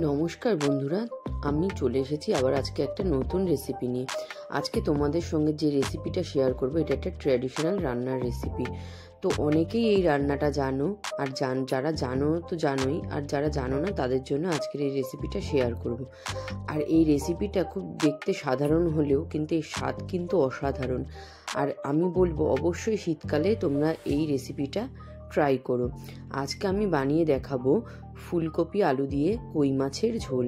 নমস্কার বন্ধুরা, আমি চলে এসেছি আবার আজকে একটা নতুন রেসিপি নিয়ে। আজকে তোমাদের সঙ্গে যে রেসিপিটা শেয়ার করবো এটা একটা ট্র্যাডিশনাল রান্নার রেসিপি। তো অনেকেই এই রান্নাটা জানো, আর যারা জানো তো জানোই, আর যারা জানো না তাদের জন্য আজকের এই রেসিপিটা শেয়ার করব। আর এই রেসিপিটা খুব দেখতে সাধারণ হলেও কিন্তু এর স্বাদ কিন্তু অসাধারণ। আর আমি বলবো অবশ্যই শীতকালে তোমরা এই রেসিপিটা ট্রাই করো। আজকে আমি বানিয়ে দেখাবো ফুলকপি আলু দিয়ে কই মাছের ঝোল।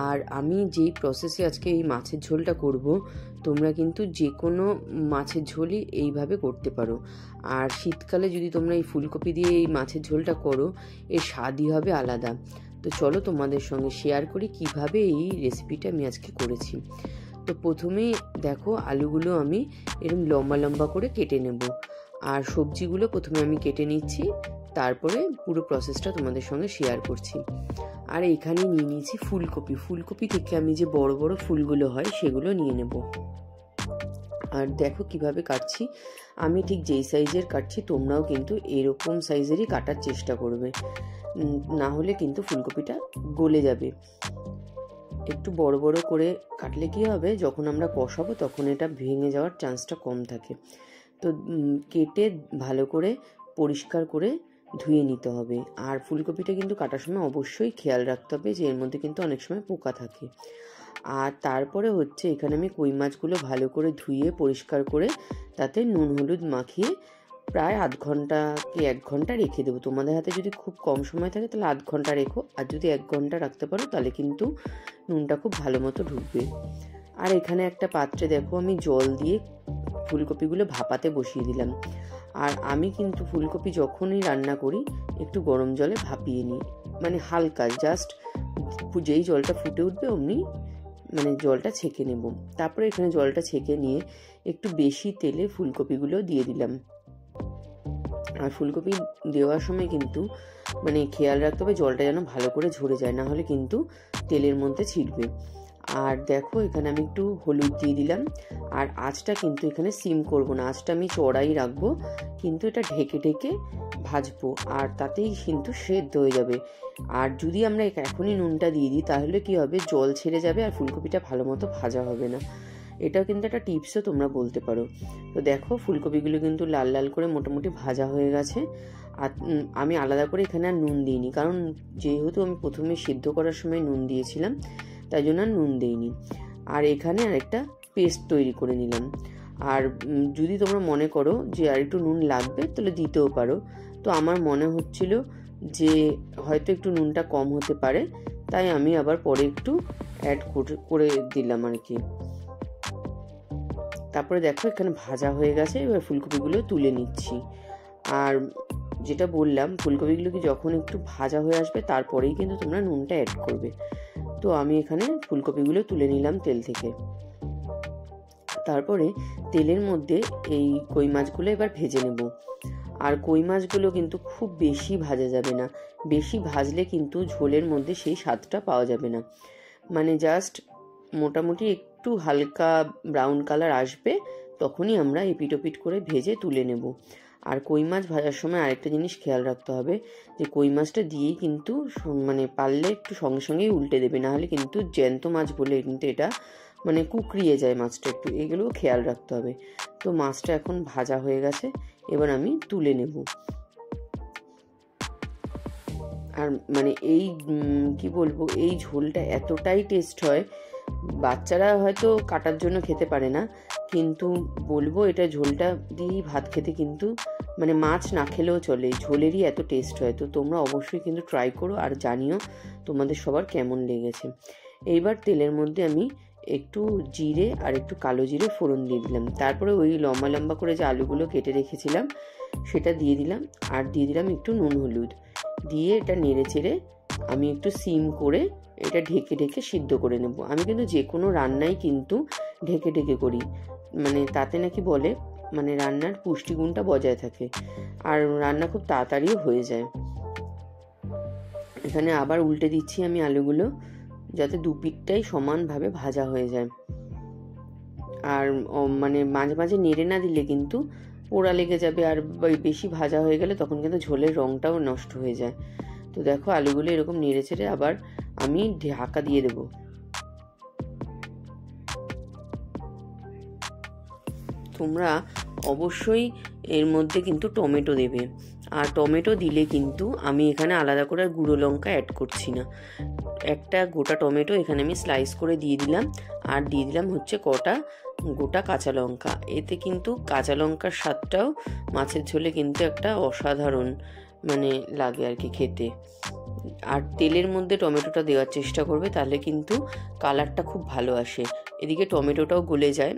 আর আমি যেই প্রসেসে আজকে এই মাছের ঝোলটা করব, তোমরা কিন্তু যে কোনো মাছের ঝোলই এইভাবে করতে পারো। আর শীতকালে যদি তোমরা এই ফুলকপি দিয়ে এই মাছের ঝোলটা করো, এর স্বাদই হবে আলাদা। তো চলো তোমাদের সঙ্গে শেয়ার করি কিভাবে এই রেসিপিটা আমি আজকে করেছি। তো প্রথমেই দেখো, আলুগুলো আমি এরকম লম্বা লম্বা করে কেটে নেব, আর সবজিগুলো প্রথমে আমি কেটে নিচ্ছি, তারপরে পুরো প্রসেসটা তোমাদের সঙ্গে শেয়ার করছি। আর এখানে নিয়ে নিয়েছি ফুলকপি থেকে আমি যে বড় বড় ফুলগুলো হয় সেগুলো নিয়ে নেব। আর দেখো কিভাবে কাটছি, আমি ঠিক যেই সাইজের কাটছি তোমরাও কিন্তু এরকম সাইজেরই কাটার চেষ্টা করবে, না হলে কিন্তু ফুলকপিটা গলে যাবে। একটু বড় বড় করে কাটলে কি হবে, যখন আমরা কষাবো তখন এটা ভেঙে যাওয়ার চান্সটা কম থাকে। তো কেটে ভালো করে পরিষ্কার করে ধুয়ে নিতে হবে। আর ফুলকপিটা কিন্তু কাটার সময় অবশ্যই খেয়াল রাখতে হবে যে এর মধ্যে কিন্তু অনেক সময় পোকা থাকে। আর তারপরে হচ্ছে এখানে আমি কই মাছগুলো ভালো করে ধুয়ে পরিষ্কার করে তাতে নুন হলুদ মাখিয়ে প্রায় আধ ঘন্টা কি 1 ঘন্টা রেখে দেবো। তোমাদের হাতে যদি খুব কম সময় থাকে তাহলে আধ ঘন্টা রেখো, আর যদি 1 ঘন্টা রাখতে পারো তাহলে কিন্তু নুনটা খুব ভালো মতো ঢুকবে। আর এখানে একটা পাত্রে দেখো আমি জল দিয়ে ফুলকপিগুলো ভাপাতে বসিয়ে দিলাম। আর আমি কিন্তু ফুলকপি যখনই রান্না করি একটু গরম জলে ভাপিয়ে নিই, মানে হালকা জাস্ট যেই জলটা ফুটে উঠবে অমনি মানে জলটা ছেঁকে নেব। তারপরে এখানে জলটা ছেঁকে নিয়ে একটু বেশি তেলে ফুলকপিগুলো দিয়ে দিলাম। আর ফুলকপি দেওয়ার সময় কিন্তু মানে খেয়াল রাখতে হবে জলটা যেন ভালো করে ঝরে যায়, না হলে কিন্তু তেলের মধ্যে ছিটবে। আর দেখো এখানে আমি একটু হলুদ দিয়ে দিলাম। আর আঁচটা কিন্তু এখানে সিম করব না, আঁচটা আমি চড়াই রাখবো, কিন্তু এটা ঢেকে ঢেকে ভাজবো, আর তাতেই কিন্তু সেদ্ধ হয়ে যাবে। আর যদি আমরা এখনই নুনটা দিয়ে দিই তাহলে কি হবে, জল ছেড়ে যাবে আর ফুলকপিটা ভালো মতো ভাজা হবে না। এটাও কিন্তু একটা টিপসও তোমরা বলতে পারো। তো দেখো ফুলকপিগুলো কিন্তু লাল লাল করে মোটামুটি ভাজা হয়ে গেছে। আর আমি আলাদা করে এখানে আর নুন দিইনি, কারণ যেহেতু আমি প্রথমে সিদ্ধ করার সময় নুন দিয়েছিলাম তাই জন্য আর নুন দিইনি। আর এখানে আরেকটা পেস্ট তৈরি করে নিলাম। আর যদি তোমরা মনে করো যে আর একটু নুন লাগবে তাহলে দিতেও পারো। তো আমার মনে হচ্ছিল যে হয়তো একটু নুনটা কম হতে পারে, তাই আমি আবার পরে একটু অ্যাড করে দিলাম আর কি। তারপরে দেখো এখানে ভাজা হয়ে গেছে, এবার ফুলকপিগুলো তুলে নিচ্ছি। আর যেটা বললাম, ফুলকপিগুলোকে যখন একটু ভাজা হয়ে আসবে তারপরেই কিন্তু তোমরা নুনটা অ্যাড করবে। তো আমি এখানে ফুলকপিগুলো তুলে নিলাম তেল থেকে। তারপরে তেলের মধ্যে এই কই মাছগুলো এবার ভেজে নেব। আর কই মাছগুলো কিন্তু খুব বেশি ভাজা যাবে না, বেশি ভাজলে কিন্তু ঝোলের মধ্যে সেই স্বাদটা পাওয়া যাবে না। মানে জাস্ট মোটামুটি একটু হালকা ব্রাউন কালার আসবে তখনই আমরা এপিট ওপিট করে ভেজে তুলে নেব। আর কই মাছ ভাজার সময় আরেকটা জিনিস খেয়াল রাখতে হবে যে কই মাছটা দিয়েই কিন্তু মানে পারলে একটু সঙ্গে সঙ্গেই উল্টে দেবে, না হলে কিন্তু জ্যান্ত মাছ বলে কিন্তু এটা মানে কুকড়িয়ে যায় মাছটা, একটু এগুলোও খেয়াল রাখতে হবে। তো মাছটা এখন ভাজা হয়ে গেছে, এবার আমি তুলে নেব। আর মানে এই কি বলবো, এই ঝোলটা এতটাই টেস্ট হয়, বাচ্চারা হয়তো কাটার জন্য খেতে পারে না, কিন্তু বলবো এটা ঝোলটা দিয়েই ভাত খেতে কিন্তু মানে মাছ না খেলেও চলে, ঝোলেরই এত টেস্ট হয়। তো তোমরা অবশ্যই কিন্তু ট্রাই করো আর জানিও তোমাদের সবার কেমন লেগেছে। এইবার তেলের মধ্যে আমি একটু জিরে আর একটু কালো জিরে ফোড়ন দিয়ে দিলাম। তারপরে ওই লম্বা লম্বা করে যে আলুগুলো কেটে রেখেছিলাম সেটা দিয়ে দিলাম, আর দিয়ে দিলাম একটু নুন হলুদ দিয়ে এটা নেড়ে চেড়ে আমি একটু সিম করে এটা ঢেকে ঢেকে সিদ্ধ করে নেব। আমি কিন্তু যে কোনো রান্নাই কিন্তু ঢেকে ঢেকে করি, মানে তাতে নাকি বলে মানে রান্নার পুষ্টিগুণটা বজায় থাকে আর রান্না খুব তাড়াতাড়িও হয়ে যায়। এখানে আবার উল্টে দিচ্ছি আমি আলুগুলো, যাতে দুপিঠটাই সমানভাবে ভাজা হয়ে যায়। আর মানে মাঝে মাঝে নেড়ে না দিলে কিন্তু পোড়া লেগে যাবে, আর বেশি ভাজা হয়ে গেলে তখন কিন্তু ঝোলের রঙটাও নষ্ট হয়ে যায়। তো দেখো আলুগুলো এরকম নেড়ে চেড়ে আবার আমি ঢাকা দিয়ে দেবো। তোমরা অবশ্যই এর মধ্যে কিন্তু টমেটো দেবে, আর টমেটো দিলে কিন্তু আমি এখানে আলাদা করে গুঁড়ো লঙ্কা অ্যাড করছি না। একটা গোটা টমেটো এখানে আমি স্লাইস করে দিয়ে দিলাম, আর দিয়ে দিলাম হচ্ছে কটা গোটা কাঁচা লঙ্কা। এতে কিন্তু কাঁচা লঙ্কার স্বাদটাও মাছের ঝোলে কিন্তু একটা অসাধারণ মানে লাগে আর কি খেতে। আর তেলের মধ্যে টমেটোটা দেওয়ার চেষ্টা করবে, তাহলে কিন্তু কালারটা খুব ভালো আসে। এদিকে টমেটোটাও গলে যায়।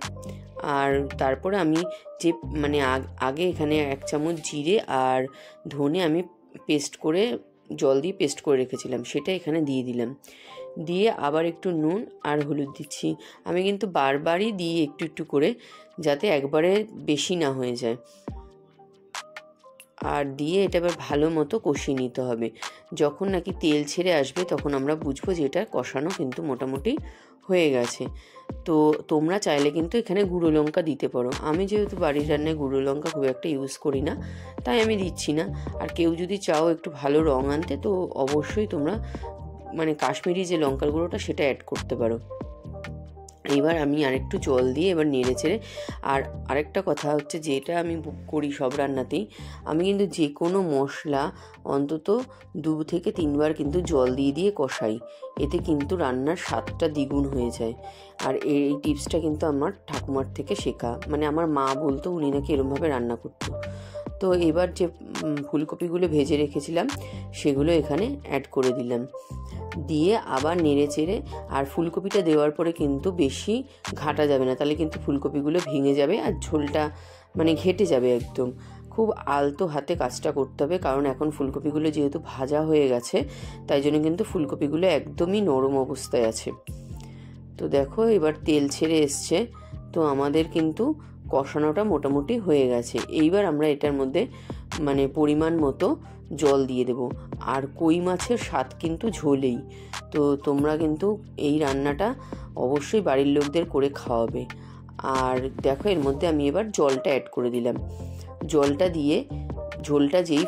আর তারপরে আমি যে মানে আগে এখানে 1 চামচ জিরে আর ধনে আমি পেস্ট করে জল দিয়ে পেস্ট করে রেখেছিলাম, সেটা এখানে দিয়ে দিলাম। দিয়ে আবার একটু নুন আর হলুদ দিচ্ছি। আমি কিন্তু বারবারই দিই একটু একটু করে, যাতে একবারে বেশি না হয়ে যায়। আর দিয়ে এটা এবার ভালো মতো কষিয়ে নিতে হবে। যখন নাকি তেল ছেড়ে আসবে তখন আমরা বুঝবো যে এটা কষানো কিন্তু মোটামুটি হয়ে গেছে। তো তোমরা চাইলে কিন্তু এখানে গুঁড়ো লঙ্কা দিতে পারো। আমি যেহেতু বাড়ির রান্নায় গুঁড়ো লঙ্কা খুব একটা ইউজ করি না, তাই আমি দিচ্ছি না। আর কেউ যদি চাও একটু ভালো রং আনতে, তো অবশ্যই তোমরা মানে কাশ্মীরি যে লঙ্কার গুঁড়োটা সেটা অ্যাড করতে পারো। এইবার আমি আরেকটু জল দিয়ে এবার নেড়ে চেড়ে, আর আরেকটা কথা হচ্ছে, যেটা আমি করি সব রান্নাতেই, আমি কিন্তু যে কোনো মশলা অন্তত 2 থেকে 3 বার কিন্তু জল দিয়ে দিয়ে কষাই। এতে কিন্তু রান্নার স্বাদটা দ্বিগুণ হয়ে যায়। আর এই টিপসটা কিন্তু আমার ঠাকুমার থেকে শেখা, মানে আমার মা বলতো, উনি নাকি এরমভাবে রান্না করতো। তো এবার যে ফুলকপিগুলো ভেজে রেখেছিলাম সেগুলো এখানে অ্যাড করে দিলাম, দিয়ে আবার নেড়ে চেড়ে। আর ফুলকপিটা দেওয়ার পরে কিন্তু বেশি ঘাটা যাবে না, তাহলে কিন্তু ফুলকপিগুলো ভেঙে যাবে আর ঝোলটা মানে ঘেটে যাবে একদম। খুব আলতো হাতে কাজটা করতে হবে, কারণ এখন ফুলকপিগুলো যেহেতু ভাজা হয়ে গেছে, তাই জন্য কিন্তু ফুলকপিগুলো একদমই নরম অবস্থায় আছে। তো দেখো এবার তেল ছেড়ে এসছে, তো আমাদের কিন্তু কষানোটা মোটামুটি হয়ে গেছে। এইবার আমরা এটার মধ্যে মানে পরিমাণ মতো জল দিয়ে দেব। আর কই মাছের স্বাদ কিন্তু ঝোলেই। তো তোমরা কিন্তু এই রান্নাটা অবশ্যই বাড়ির লোকদের করে খাওয়াবে। আর দেখো এর মধ্যে আমি এবার জলটা অ্যাড করে দিলাম। জলটা দিয়ে ঝোলটা যেই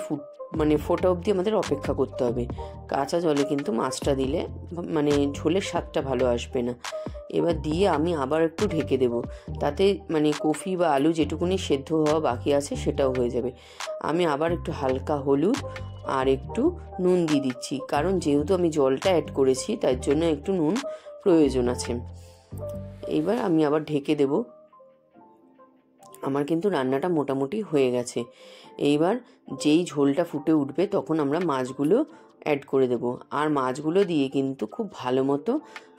ফোটা অবধি আমাদের অপেক্ষা করতে হবে। কাঁচা জলে কিন্তু মাছটা দিলে মানে ঝোলের স্বাদটা ভালো আসবে না। এবার দিয়ে আমি আবার একটু ঢেকে দেব, তাতে মানে কফি বা আলু যেটুকুনি সেদ্ধ হওয়া বাকি আছে সেটাও হয়ে যাবে। আমি আবার একটু হালকা হলুদ আর একটু নুন দিয়ে দিচ্ছি, কারণ যেহেতু আমি জলটা অ্যাড করেছি তার জন্য একটু নুন প্রয়োজন আছে। এইবার আমি আবার ঢেকে দেব। আমার কিন্তু রান্নাটা মোটামুটি হয়ে গেছে। এইবার যেই ঝোলটা ফুটে উঠবে তখন আমরা মাছগুলো অ্যাড করে দেব। আর মাছগুলো দিয়ে কিন্তু খুব ভালো মতো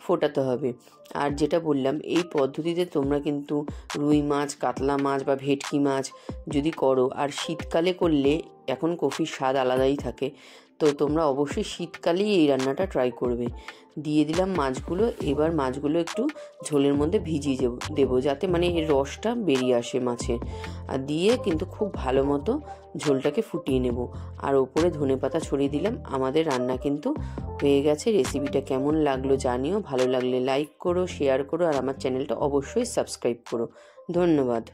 ফোটাতে হবে। আর যেটা বললাম, এই পদ্ধতিতে তোমরা কিন্তু রুই মাছ, কাতলা মাছ বা ভেটকি মাছ যদি করো, আর শীতকালে করলে এখন কফির স্বাদ আলাদাই থাকে, তো তোমরা অবশ্যই শীতকালেই এই রান্নাটা ট্রাই করবে। দিয়ে দিলাম মাছগুলো। এবার মাছগুলো একটু ঝোলের মধ্যে ভিজিয়ে দেবো, যাতে মানে এর রসটা বেরিয়ে আসে মাছে। আর দিয়ে কিন্তু খুব ভালো মতো ঝোলটাকে ফুটিয়ে নেব। আর ওপরে ধনেপাতা ছড়িয়ে দিলাম। আমাদের রান্না কিন্তু হয়ে গেছে। রেসিপিটা কেমন লাগলো জানিও। ভালো লাগলে লাইক করো, শেয়ার করো, আর আমার চ্যানেলটা অবশ্যই সাবস্ক্রাইব করো। ধন্যবাদ।